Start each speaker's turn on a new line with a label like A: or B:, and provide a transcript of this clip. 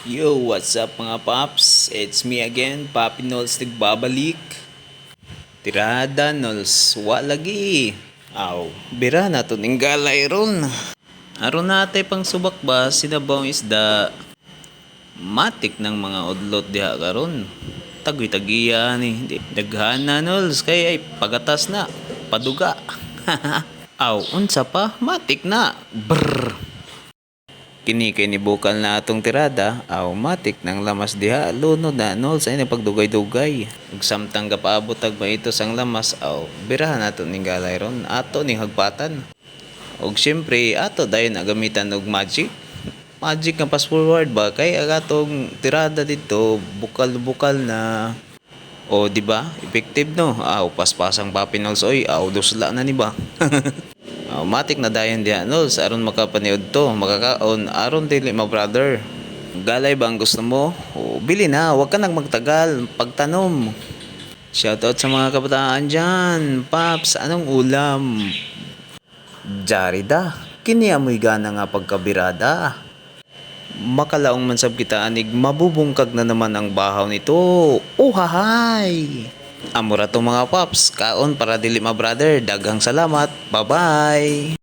A: Yo, what's up mga paps? It's me again, Papi Nols nagbabalik. Tirada Nols, walagi. Aw, bira na to ning galay ron. Aron natay pang subak ba sinabawang isda. Matik ng mga udlot diha karon. Tagoy-tagiya ni, daghan na Nols kay ay pagatas na, paduga. Aw, unsa pa? Matik na. Brr. Kini kay nibukal na atong tirada, automatic nang lamas diha lunod na nol sa ini pagdugay-dugay. Ug samtang gapaabot tag ito sang lamas, birahan nato ning galay ron, ato ning hagpatan. Ug syempre ato dayon gamitan og magic. Magic nga pass forward ba kay agatong tirada dito bukal-bukal na. O di ba? Effective no. Paspasang papinols oy, dusla na ni ba. Matik na dayon diha no sa aron makapaniud to makakaon aron dili ma brother. Galay ba ang gusto mo? Bili na, wag ka nang magtagal pagtanom. Shoutout sa mga kabataan dyan. Paps, anong ulam? Jarida, kini amoy gana nga pagkabirada. Makalaong mansab kita anig mabubungkag na naman ang bahaw nito. Uhahay! Amura to mga paps, kaon para dili ma brother. Daghang salamat. Bye-bye!